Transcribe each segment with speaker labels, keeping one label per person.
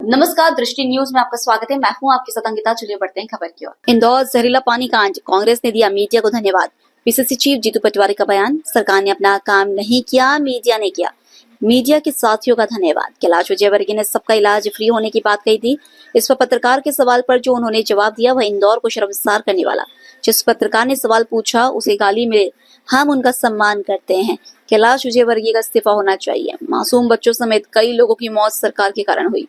Speaker 1: नमस्कार, दृष्टि न्यूज में आपका स्वागत है। मैं हूं आपके साथ अंकिता। चलिए बढ़ते हैं खबर की ओर। इंदौर जहरीला पानी कांड, कांग्रेस ने दिया मीडिया को धन्यवाद। पीसीसी चीफ जीतू पटवारी का बयान, सरकार ने अपना काम नहीं किया, मीडिया ने किया। मीडिया के साथियों का धन्यवाद। कैलाश विजयवर्गीय ने सबका इलाज फ्री होने की बात कही थी। इस पर पत्रकार के सवाल पर जो उन्होंने जवाब दिया वह इंदौर को शर्मसार करने वाला। जिस पत्रकार ने सवाल पूछा उसे गाली मिले, हम उनका सम्मान करते हैं। कैलाश विजयवर्गीय का इस्तीफा होना चाहिए। मासूम बच्चों समेत कई लोगों की मौत सरकार के कारण हुई।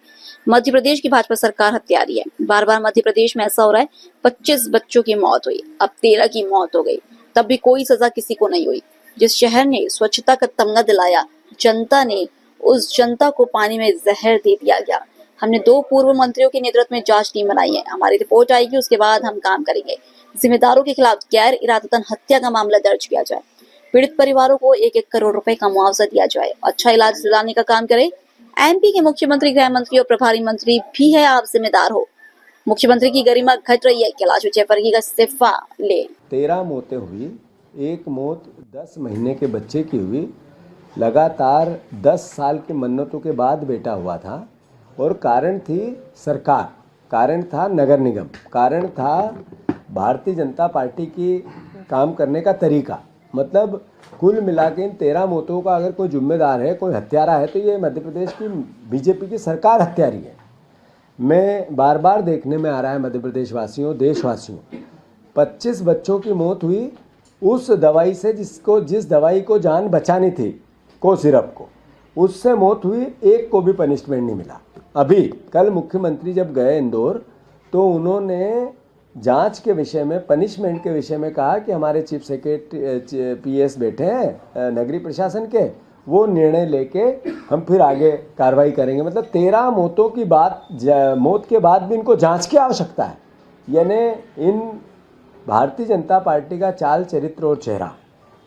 Speaker 1: मध्य प्रदेश की भाजपा सरकार हत्यारी है। बार बार मध्य प्रदेश में ऐसा हो रहा है। 25 बच्चों की मौत हुई, अब 13 की मौत हो गई, तब भी कोई सजा किसी को नहीं हुई। जिस शहर ने स्वच्छता का तमगा दिलाया, जनता ने उस जनता को पानी में जहर दे दिया गया। हमने 2 पूर्व मंत्रियों के नेतृत्व में जांच टीम बनाई है। हमारी रिपोर्ट आएगी, उसके बाद हम काम करेंगे। जिम्मेदारों के खिलाफ गैर इरादतन हत्या का मामला दर्ज किया जाए। पीड़ित परिवारों को 1-1 करोड़ रुपए का मुआवजा दिया जाए। अच्छा इलाज दिलाने का काम करे। एमपी के मुख्यमंत्री, गृह मंत्री और प्रभारी मंत्री भी है, आप जिम्मेदार हो। मुख्यमंत्री की गरिमा घट रही है। कैलाश विजयवर्गीय का इस्तीफा ले।
Speaker 2: 13 मौतें हुई, एक मौत 10 महीने के बच्चे की हुई। लगातार 10 साल की मन्नतों के बाद बेटा हुआ था और कारण थी सरकार, कारण था नगर निगम, कारण था भारतीय जनता पार्टी की काम करने का तरीका। मतलब कुल मिला के इन 13 मौतों का अगर कोई जिम्मेदार है, कोई हत्यारा है, तो ये मध्य प्रदेश की बीजेपी की सरकार हत्यारी है। मैं बार बार देखने में आ रहा है मध्य प्रदेश वासियों, देशवासियों, 25 बच्चों की मौत हुई उस दवाई से जिस दवाई को जान बचानी थी, को सिरप को, उससे मौत हुई, एक को भी पनिशमेंट नहीं मिला। अभी कल मुख्यमंत्री जब गए इंदौर तो उन्होंने जांच के विषय में, पनिशमेंट के विषय में कहा कि हमारे चीफ सेक्रेटरी पीएस बैठे हैं नगरीय प्रशासन के, वो निर्णय लेके हम फिर आगे कार्रवाई करेंगे। मतलब 13 मौतों की बात, मौत के बाद भी इनको जांच की आवश्यकता है। यानी इन भारतीय जनता पार्टी का चाल चरित्र और चेहरा,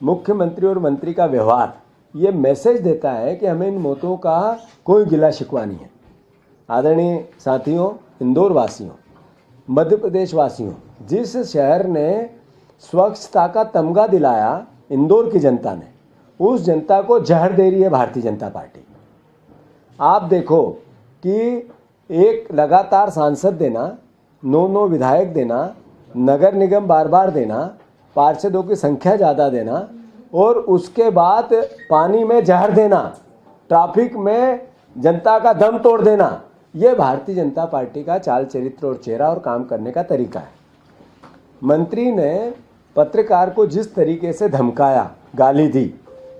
Speaker 2: मुख्यमंत्री और मंत्री का व्यवहार, ये मैसेज देता है कि हमें इन मौतों का कोई गिला शिकवा नहीं है। आदरणीय साथियों, इंदौर वासियों, मध्य प्रदेश वासियों, जिस शहर ने स्वच्छता का तमगा दिलाया इंदौर की जनता ने, उस जनता को जहर दे रही है भारतीय जनता पार्टी। आप देखो कि एक लगातार सांसद देना, 9 विधायक देना, नगर निगम बार बार देना, पार्षदों की संख्या ज़्यादा देना और उसके बाद पानी में जहर देना, ट्रैफिक में जनता का दम तोड़ देना, ये भारतीय जनता पार्टी का चाल चरित्र और चेहरा और काम करने का तरीका है। मंत्री ने पत्रकार को जिस तरीके से धमकाया, गाली दी,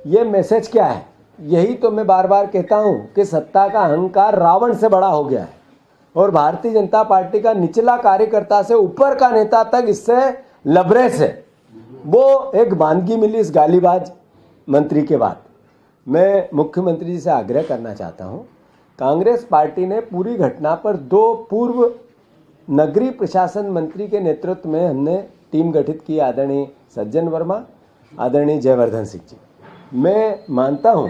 Speaker 2: ये मैसेज क्या है? यही तो मैं बार बार कहता हूँ कि सत्ता का अहंकार रावण से बड़ा हो गया है और भारतीय जनता पार्टी का निचला कार्यकर्ता से ऊपर का नेता तक इससे लबरेज है। वो एक वानगी मिली इस गालीबाज मंत्री के बाद। मैं मुख्यमंत्री जी से आग्रह करना चाहता हूँ, कांग्रेस पार्टी ने पूरी घटना पर 2 पूर्व नगरीय प्रशासन मंत्री के नेतृत्व में हमने टीम गठित की, आदरणीय सज्जन वर्मा, आदरणीय जयवर्धन सिंह जी। मैं मानता हूं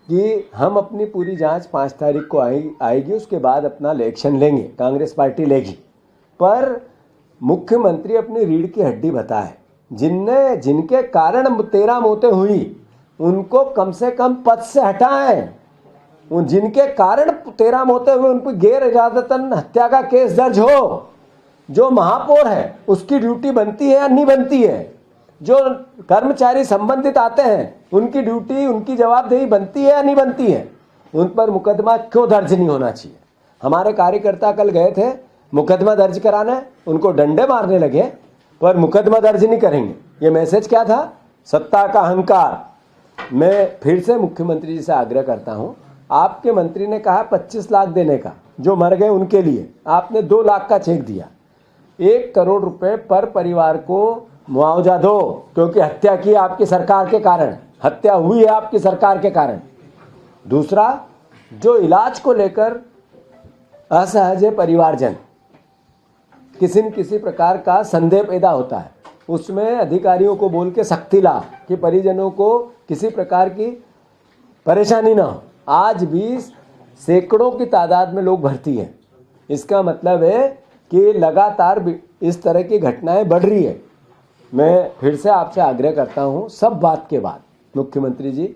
Speaker 2: कि हम अपनी पूरी जांच 5 तारीख को आएगी, उसके बाद अपना एक्शन लेंगे, कांग्रेस पार्टी लेगी। पर मुख्यमंत्री अपनी रीढ़ की हड्डी बताए, जिनके कारण 13 मौतें हुई उनको कम से कम पद से हटाएं। जिनके कारण 13 मौतें हुई उन पर गैर इरादतन हत्या का केस दर्ज हो। जो महापौर है उसकी ड्यूटी बनती है या नहीं बनती है? जो कर्मचारी संबंधित आते हैं उनकी ड्यूटी, उनकी जवाबदेही बनती है या नहीं बनती है? उन पर मुकदमा क्यों दर्ज नहीं होना चाहिए? हमारे कार्यकर्ता कल गए थे मुकदमा दर्ज कराने, उनको डंडे मारने लगे, पर मुकदमा दर्ज नहीं करेंगे। ये मैसेज क्या था? सत्ता का अहंकार। मैं फिर से मुख्यमंत्री जी से आग्रह करता हूं, आपके मंत्री ने कहा 25 लाख देने का, जो मर गए उनके लिए, आपने 2 लाख का चेक दिया। 1 करोड़ रुपए पर परिवार को मुआवजा दो, क्योंकि हत्या की आपकी सरकार के कारण, हत्या हुई है आपकी सरकार के कारण। दूसरा, जो इलाज को लेकर असहज है परिवारजन, किसी न किसी प्रकार का संदेह पैदा होता है, उसमें अधिकारियों को बोल के सख्ती ला कि परिजनों को किसी प्रकार की परेशानी ना हो। आज भी सैकड़ों की तादाद में लोग भर्ती हैं। इसका मतलब है कि लगातार इस तरह की घटनाएं बढ़ रही है। मैं फिर से आपसे आग्रह करता हूं, सब बात के बाद मुख्यमंत्री जी,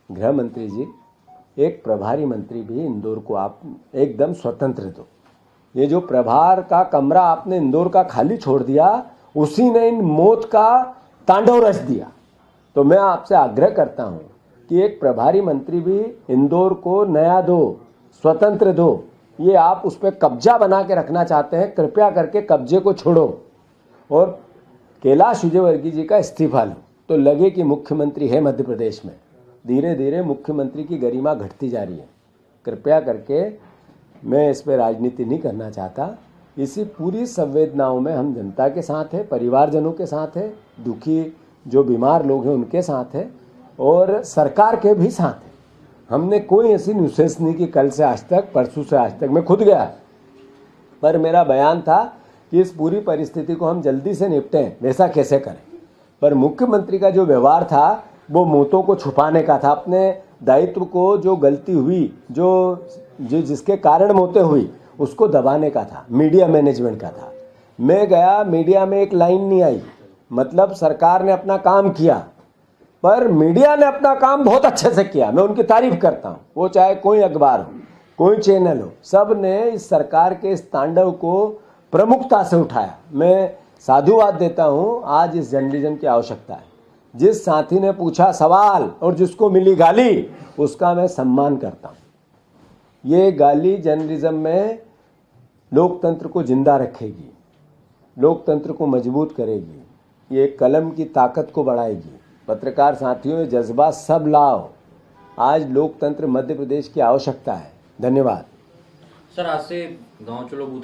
Speaker 2: गृह मंत्री जी, एक प्रभारी मंत्री भी इंदौर को आप एकदम स्वतंत्र दो। ये जो प्रभार का कमरा आपने इंदौर का खाली छोड़ दिया, उसी ने इन मौत का तांडव रच दिया। तो मैं आपसे आग्रह करता हूं कि एक प्रभारी मंत्री भी इंदौर को नया दो, स्वतंत्र दो। ये आप उस पर कब्जा बना के रखना चाहते हैं, कृपया करके कब्जे को छोड़ो और कैलाश विजयवर्गीय जी का इस्तीफा लो, तो लगे कि मुख्यमंत्री है मध्य प्रदेश में। धीरे धीरे मुख्यमंत्री की गरिमा घटती जा रही है। कृपया करके, मैं इस पर राजनीति नहीं करना चाहता। इसी पूरी संवेदनाओं में हम जनता के साथ हैं, परिवारजनों के साथ हैं, दुखी जो बीमार लोग हैं उनके साथ हैं और सरकार के भी साथ हैं। हमने कोई ऐसी न्यूसेंस नहीं की कल से आज तक, परसों से आज तक। मैं खुद गया, पर मेरा बयान था कि इस पूरी परिस्थिति को हम जल्दी से निपटें, वैसा कैसे करें। पर मुख्यमंत्री का जो व्यवहार था वो मौतों को छुपाने का था, अपने दायित्व को, जो गलती हुई, जो जिसके कारण मौतें हुई, उसको दबाने का था, मीडिया मैनेजमेंट का था। मैं गया, मीडिया में एक लाइन नहीं आई, मतलब सरकार ने अपना काम किया, पर मीडिया ने अपना काम बहुत अच्छे से किया। मैं उनकी तारीफ करता हूँ, वो चाहे कोई अखबार हो, कोई चैनल हो, सब ने इस सरकार के इस तांडव को प्रमुखता से उठाया। मैं साधुवाद देता हूँ, आज इस जर्नलिज्म की आवश्यकता है। जिस साथी ने पूछा सवाल और जिसको मिली गाली, उसका मैं सम्मान करता हूँ। ये गाली जर्नलिज्म में लोकतंत्र को जिंदा रखेगी, लोकतंत्र को मजबूत करेगी, ये कलम की ताकत को बढ़ाएगी। पत्रकार साथियों, ये जज्बा सब लाओ। आज लोकतंत्र मध्य प्रदेश की आवश्यकता है। धन्यवाद।
Speaker 3: सर, आज से गांव चलो बूथ